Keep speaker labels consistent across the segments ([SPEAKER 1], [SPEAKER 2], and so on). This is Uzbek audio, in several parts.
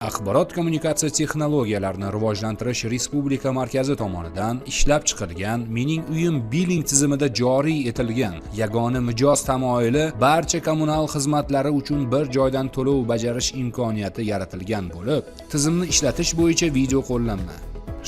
[SPEAKER 1] Axborot kommunikatsiya texnologiyalarini rivojlantirish respublika markazi tomonidan ishlab chiqilgan Mening uyim billing tizimida joriy etilgan yagona mijoz tamoyili barcha kommunal xizmatlari uchun bir joydan to'lov bajarish imkoniyati yaratilgan bo'lib, tizimni ishlatish bo'yicha video qo'llanma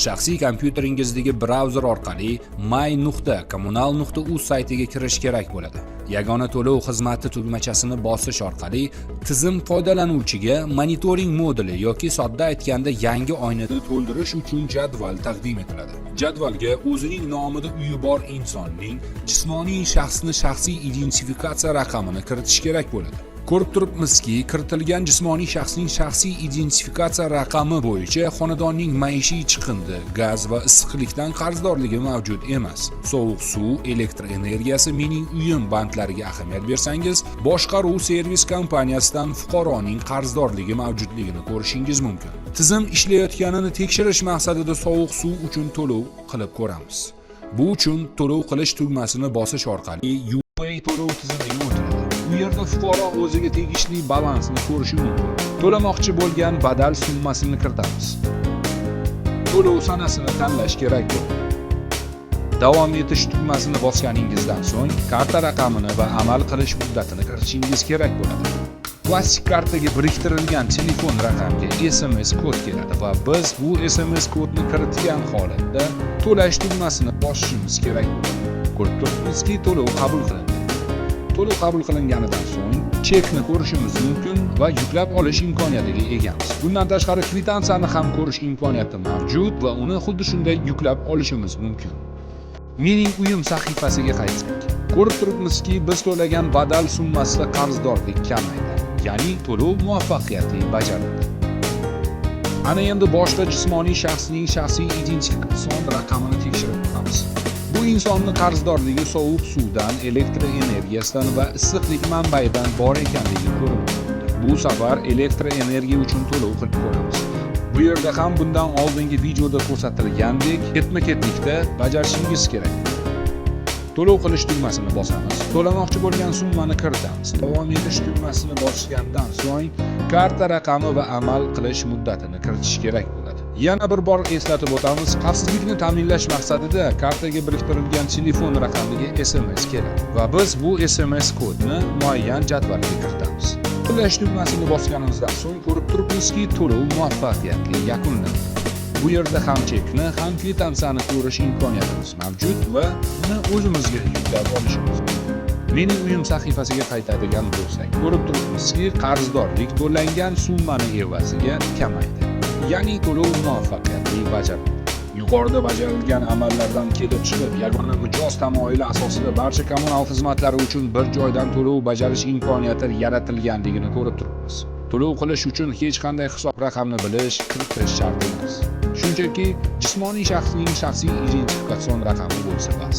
[SPEAKER 1] shaxsiy kompyuteringizdagi brauzer orqali my.kommunal.uz saytiga kirish kerak bo'ladi. Yagona to'lov xizmati tugmachasini bosish orqali tizim foydalanuvchiga monitoring moduli yoki sodda aytganda yangi oynani to'ldirish uchun jadval taqdim etiladi. Jadvalga o'zining nomida uyi bor insonning jismoniy shaxsni shaxsiy identifikatsiya raqamini kiritish kerak bo'ladi. Ko'rib turibmizki, kiritilgan jismoniy shaxsning shaxsiy identifikatsiya raqami bo'yicha xonadonning maishiy chiqindi, gaz va issiqlikdan qarzdorligi mavjud emas. Sovuq suv, elektr energiyasi, Mening uyim bandlariga ahamiyat bersangiz, boshqaruv servis kompaniyasidan fuqaroning qarzdorligi mavjudligini ko'rishingiz mumkin. Tizim ishlayotganini tekshirish maqsadida sovuq suv uchun to'lov qilib ko'ramiz. Bu uchun to'lov qilish tugmasini bosish orqali UPay to'lov tizimiga o'tiladi. Bu yerda fuqaro o'ziga tegishli balansni ko'rishi mumkin. To'lamoqchi bo'lgan badal summasini kiritamiz. To'lov sanasini tanlash kerak bo'ladi. Davom etish tugmasini bosganingizdan so'ng karta raqamini va amal qilish muddatini kiritishingiz kerak bo'ladi. Plastik kartaga biriktirilgan telefon raqamiga SMS kod keladi va biz bu SMS kodni kiritgan holatda to'lash tugmasini bosishimiz kerak bo'ladi. Ko'rib turibmizki, to'lov qabul qilindi. To'lov qabul qilinganidan so'ng chekni ko'rishimiz mumkin va yuklab olish imkoniyatiga egamiz. Bundan tashqari kvitantsiyani ham ko'rish imkoniyati mavjud va uni xuddi shunday yuklab olishimiz mumkin. Mening uyim sahifasiga qaytsak, ko'rib turibmizki, biz to'lagan badal summasida qarzdorlik kamaydi. Ya'ni to'lov muvaffaqiyatli bajarildi. Ana endi boshqa jismoniy shaxsning shaxsiy identifikatsion raqamini tekshirib ko'ramiz. Bu insonning qarzdorligi sovuq suvdan, elektr energiyasidan va issiqlik manbaidan bor ekanligi ko'rinib turibdi. Bu safar elektr energiya uchun to'lov qilib ko'ramiz. Bu yerda ham bundan oldingi videoda ko'rsatilgandek ketma-ketlikda bajarishingiz kerak. To'lov qilish tugmasini bosamiz. To'lamoqchi bo'lgan summani kiritamiz. Davom etish tugmasini bosgandan so'ng karta raqami va amal qilish muddatini kiritish kerak bo'ladi. Yana bir bor eslatib o'tamiz, xavfsizlikni ta'minlash maqsadida kartaga biriktirilgan telefon raqamiga SMS keladi va biz bu SMS kodni muayyan jadvalga kiritamiz. To'lash tugmasini bosganimizdan so'ng ko'rib turibmizki, to'lov muvaffaqiyatli yakunlandi. Bu yerda ham chekni, ham kvitantsiyani ko'rish imkoniyatimiz mavjud va uni o'zimizga yuklab olishimiz mumkin. Mening uyim sahifasiga qaytadigan bo'lsak, ko'rib turibmizki, qarzdorlik to'langan summani evaziga kamaydi. Ya'ni to'lov muvaffaqiyatli bajarildi. Yuqorida bajarilgan amallardan kelib chiqib, yagona mijoz tamoyili asosida barcha kommunal xizmatlari uchun bir joydan to'lov bajarish imkoniyati yaratilganligini ko'rib turibmiz. To'lov qilish uchun hech qanday hisob raqamni bilish, kiritish shart emas. Shunchaki jismoniy shaxsning shaxsiy identifikatsion raqami bo'lsa bas.